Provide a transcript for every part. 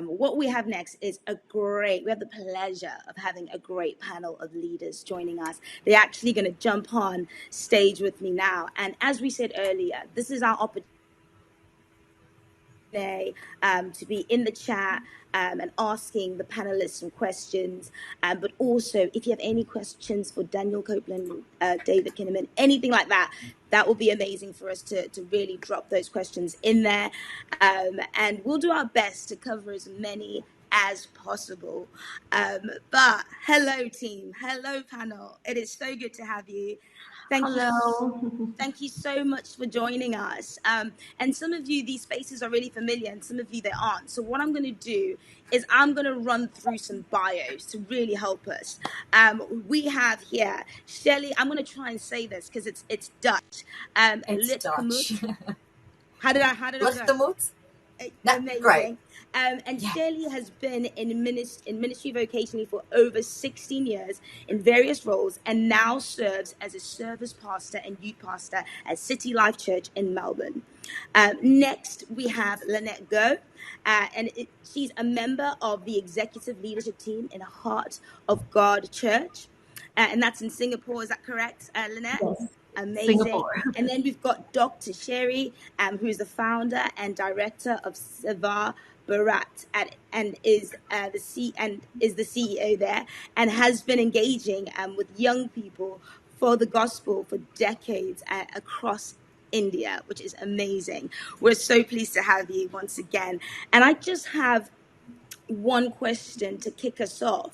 what we have next is we have the pleasure of having a great panel of leaders joining us. They're actually going to jump on stage with me now. And as we said earlier, this is our opportunity to be in the chat and asking the panelists some questions. But also, if you have any questions for Daniel Copeland, David Kinnaman, anything like that, that will be amazing for us to really drop those questions in there. And we'll do our best to cover as many as possible. But hello, team. Hello, panel. It is so good to have you. Thank you so much for joining us. And some of you, these spaces are really familiar, and some of you, they aren't. So what I'm going to do is I'm going to run through some bios to really help us. We have here Shelley. I'm going to try and say this because it's Dutch. It's Dutch. How did I go? Amazing. Great. And Shelley has been in ministry vocationally for over 16 years in various roles, and now serves as a service pastor and youth pastor at City Life Church in Melbourne. Next, we have Lynette Go, and she's a member of the executive leadership team in Heart of God Church, and that's in Singapore. Is that correct, Lynette? Yes. Amazing. Singapore. And then we've got Dr. Sherry, who is the founder and director of Seva Bharat, and is the CEO there, and has been engaging with young people for the gospel for decades across India, which is amazing. We're so pleased to have you once again. And I just have one question to kick us off.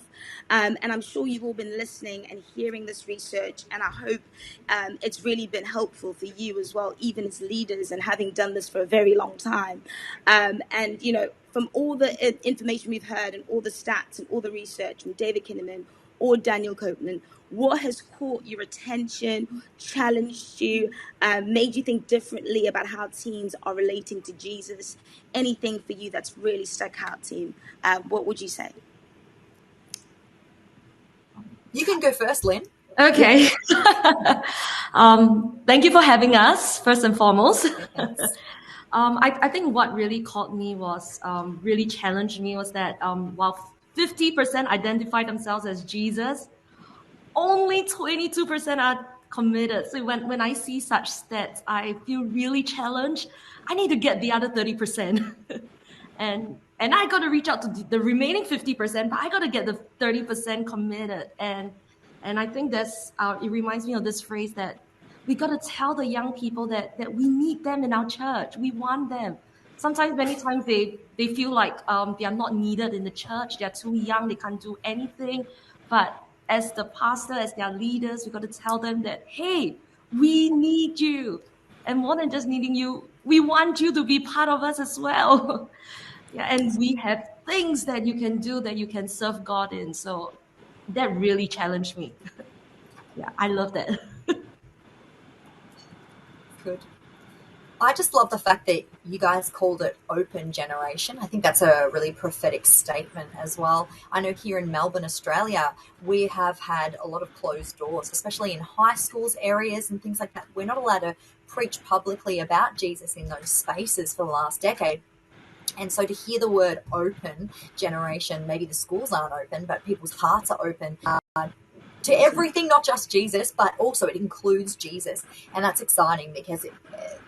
And I'm sure you've all been listening and hearing this research, and I hope it's really been helpful for you as well, even as leaders and having done this for a very long time. And, you know, from all the information we've heard and all the stats and all the research from David Kinnaman or Daniel Copeland, what has caught your attention, challenged you, made you think differently about how teens are relating to Jesus? Anything for you that's really stuck out, team? What would you say? You can go first, Lynn. Okay. Thank you for having us, first and foremost. I think what really caught me was, really challenged me was that while 50% identify themselves as Jesus, only 22% are committed. So when I see such stats, I feel really challenged. I need to get the other 30%. and I got to reach out to the remaining 50%, but I got to get the 30% committed. And I think that's, it reminds me of this phrase that we got to tell the young people that we need them in our church. We want them. Sometimes, many times they feel like they are not needed in the church. They're too young. They can't do anything. But as the pastor, as their leaders, we got to tell them that, hey, we need you. And more than just needing you, we want you to be part of us as well. Yeah, and we have things that you can do that you can serve God in. So that really challenged me. Yeah, I love that. Good. I just love the fact that you guys called it Open Generation. I think that's a really prophetic statement as well. I know here in Melbourne, Australia, we have had a lot of closed doors, especially in high schools areas and things like that. We're not allowed to preach publicly about Jesus in those spaces for the last decade. And so to hear the word open generation, maybe the schools aren't open, but people's hearts are open to everything, not just Jesus, but also it includes Jesus. And that's exciting because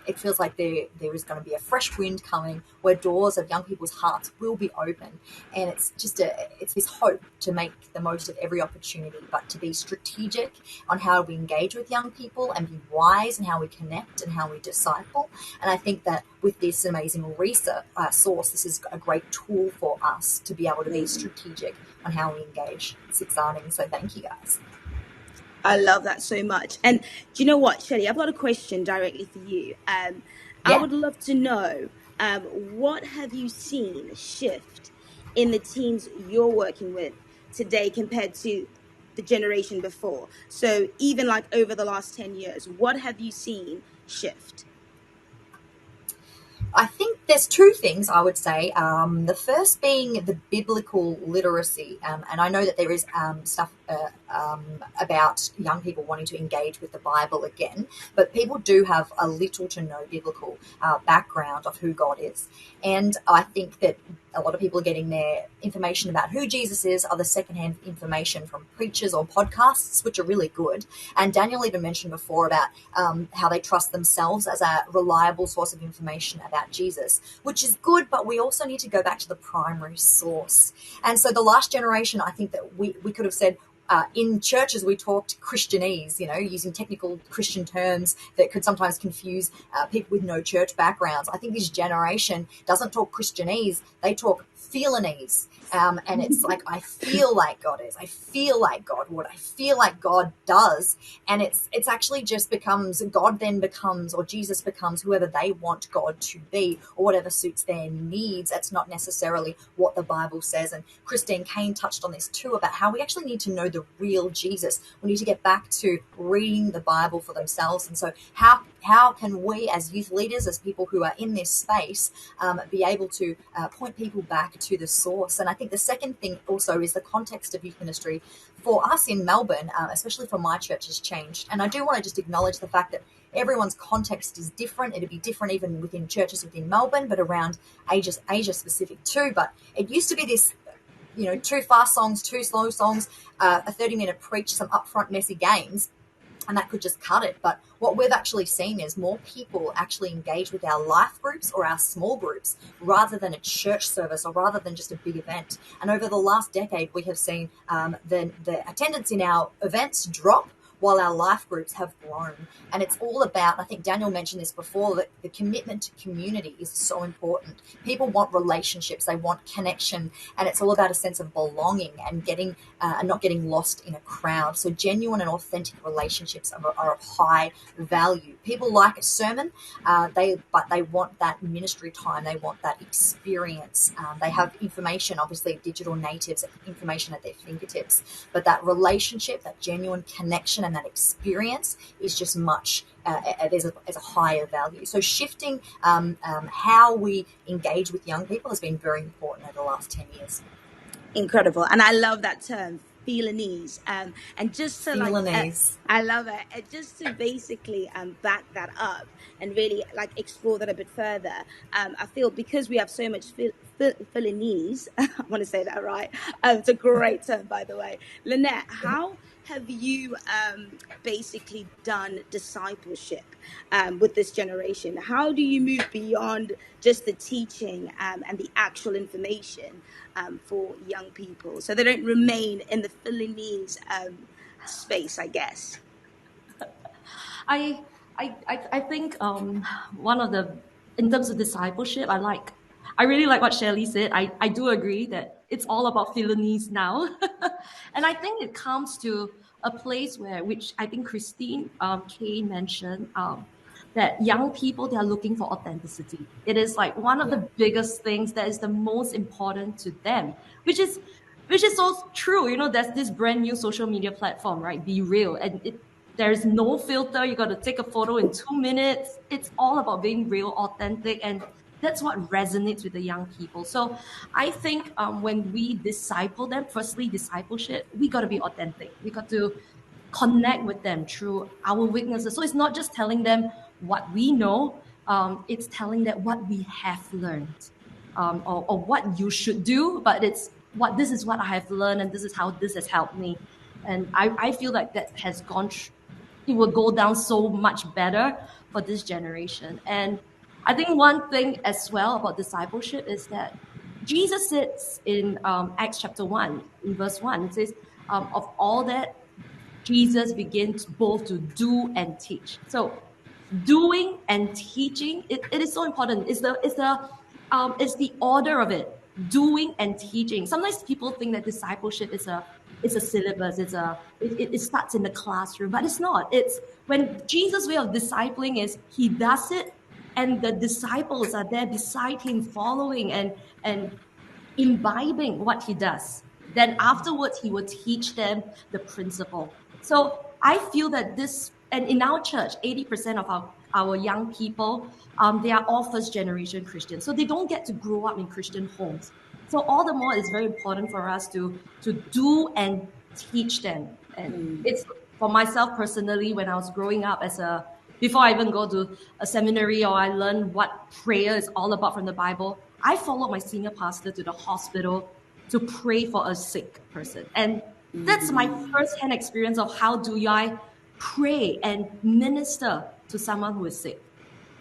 it feels like there is going to be a fresh wind coming where doors of young people's hearts will be open. And it's just it's this hope to make the most of every opportunity, but to be strategic on how we engage with young people and be wise in how we connect and how we disciple. And I think that with this amazing research source, this is a great tool for us to be able to be strategic on how we engage. It's exciting. So thank you, guys. I love that so much. And do you know what, Shelley? I've got a question directly for you. I would love to know, what have you seen shift in the teams you're working with today compared to the generation before? So even like over the last 10 years, what have you seen shift? I think there's two things I would say. The first being the biblical literacy. And I know that there is stuff about young people wanting to engage with the Bible again, but people do have a little to no biblical background of who God is. And I think that a lot of people are getting their information about who Jesus is, other secondhand information from preachers or podcasts, which are really good. And Daniel even mentioned before about how they trust themselves as a reliable source of information about Jesus, which is good, but we also need to go back to the primary source. And so the last generation, I think that we could have said, in churches, we talked Christianese, using technical Christian terms that could sometimes confuse people with no church backgrounds. I think this generation doesn't talk Christianese, they talk feelinese. And it's like, I feel like God is. I feel like God would. I feel like God does. And it's actually just becomes, God then becomes, or Jesus becomes whoever they want God to be, or whatever suits their needs. That's not necessarily what the Bible says. And Christine Kane touched on this too, about how we actually need to know the real Jesus. We need to get back to reading the Bible for themselves. And so how can we as youth leaders, as people who are in this space, be able to point people back to the source? And I think the second thing also is the context of youth ministry. For us in Melbourne, especially for my church, has changed. And I do want to just acknowledge the fact that everyone's context is different. It'd be different even within churches within Melbourne, but around Asia specific too. But it used to be this, 2 fast songs, 2 slow songs, a 30-minute preach, some upfront messy games, and that could just cut it. But what we've actually seen is more people actually engage with our life groups or our small groups rather than a church service or rather than just a big event. And over the last decade, we have seen the attendance in our events drop while our life groups have grown. And it's all about, I think Daniel mentioned this before, that the commitment to community is so important. People want relationships, they want connection, and it's all about a sense of belonging and getting and not getting lost in a crowd. So genuine and authentic relationships are of high value. People like a sermon, but they want that ministry time, they want that experience. They have information, obviously digital natives, information at their fingertips, but that relationship, that genuine connection and that experience is just much, there's a higher value. So shifting how we engage with young people has been very important over the last 10 years. Incredible. And I love that term, feelinese. And just to feelinese. I love it. And just to basically back that up and really explore that a bit further. I feel because we have so much feelinese, I want to say that right. It's a great term, by the way. Lynette, how have you basically done discipleship with this generation? How do you move beyond just the teaching and the actual information for young people so they don't remain in the feelinese space, I guess? I think one of the, in terms of discipleship, I really like what Shelley said. I do agree that it's all about feelinese now. And I think it comes to a place where, which I think Christine Kane mentioned, that young people, they are looking for authenticity. It is like one of the biggest things that is the most important to them, which is so true. There's this brand new social media platform, right? Be Real. And there's no filter. You got to take a photo in 2 minutes. It's all about being real, authentic. And that's what resonates with the young people. So I think when we disciple them, firstly, discipleship, we got to be authentic. We got to connect with them through our weaknesses. So it's not just telling them what we know, it's telling them what we have learned, or what you should do, but this is what I have learned and this is how this has helped me. And I feel like that has gone it will go down so much better for this generation. And I think one thing as well about discipleship is that Jesus says in Acts chapter 1, in verse 1, it says, of all that Jesus begins both to do and teach. So doing and teaching, it is so important. It's the order of it. Doing and teaching. Sometimes people think that discipleship is a syllabus. It starts in the classroom, but it's not. It's when Jesus' way of discipling is he does it, and the disciples are there beside him, following and imbibing what he does. Then afterwards, he will teach them the principle. So I feel that and in our church, 80% of our young people, they are all first generation Christians. So they don't get to grow up in Christian homes. So all the more it's very important for us to do and teach them. And it's for myself personally, when I was growing up before I even go to a seminary or I learned what prayer is all about from the Bible, I followed my senior pastor to the hospital to pray for a sick person. And that's my first-hand experience of how do I pray and minister to someone who is sick.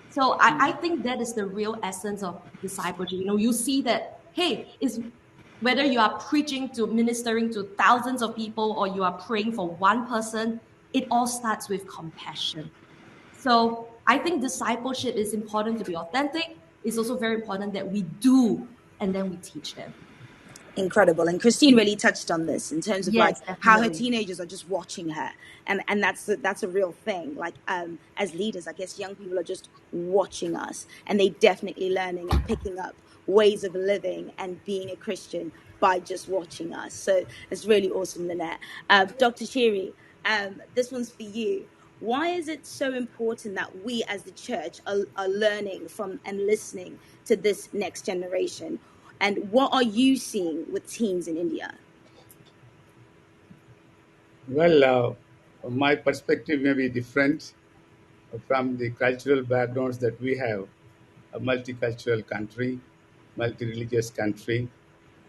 So I think that is the real essence of discipleship. You see that, hey, is whether you are preaching to ministering to thousands of people or you are praying for one person, it all starts with compassion. So I think discipleship is important to be authentic. It's also very important that we do and then we teach them. Incredible. And Christine really touched on this in terms of like Yes, how her definitely. teenagers are just watching her, and that's a real thing. Like as leaders, I guess young people are just watching us, and they definitely learning and picking up ways of living and being a Christian by just watching us. So it's really awesome, Lynette. Dr. Shiri, this one's for you. Why is it so important that we as the church are learning from and listening to this next generation? And what are you seeing with teens in India? Well, my perspective may be different from the cultural backgrounds that we have. A multicultural country, multi-religious country,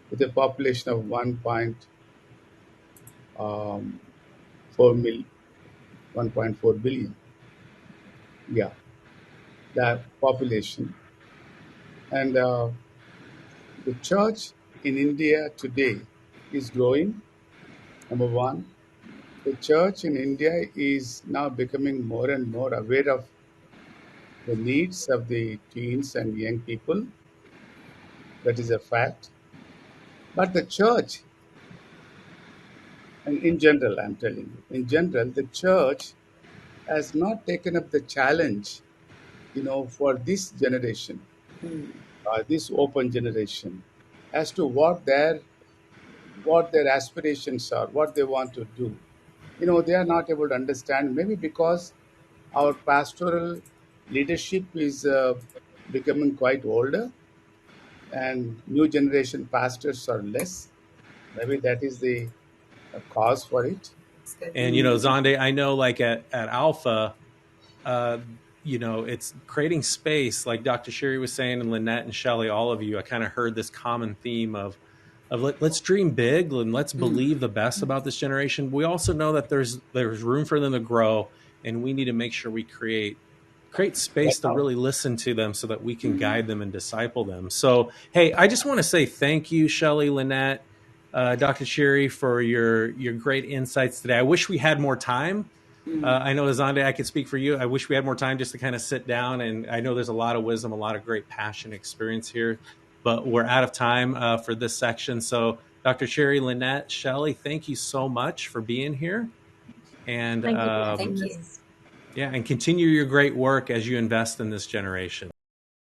with a population of 1.4 billion. Yeah, that population. And the church in India today is growing, number one. The church in India is now becoming more and more aware of the needs of the teens and young people. That is a fact. But the church, and in general, I'm telling you, in general, the church has not taken up the challenge, for this generation, this open generation, as to what their aspirations are, what they want to do. They are not able to understand, maybe because our pastoral leadership is becoming quite older, and new generation pastors are less. Maybe that is the cause for it. And Zonde, I know like at Alpha, uh, it's creating space, like Dr. Sherry was saying, and Lynette and Shelley, all of you. I kind of heard this common theme of let's dream big and let's believe the best about this generation. We also know that there's room for them to grow, and we need to make sure we create space to really listen to them so that we can guide them and disciple them. So, hey, I just want to say thank you, Shelley, Lynette, Dr. Sherry, for your great insights today. I wish we had more time. I know, Azande, I could speak for you. I wish we had more time just to kind of sit down. And I know there's a lot of wisdom, a lot of great passion, experience here, but we're out of time for this section. So Dr. Sherry, Lynette, Shelley, thank you so much for being here. And Thank you. Thank you. yeah, and continue your great work as you invest in this generation.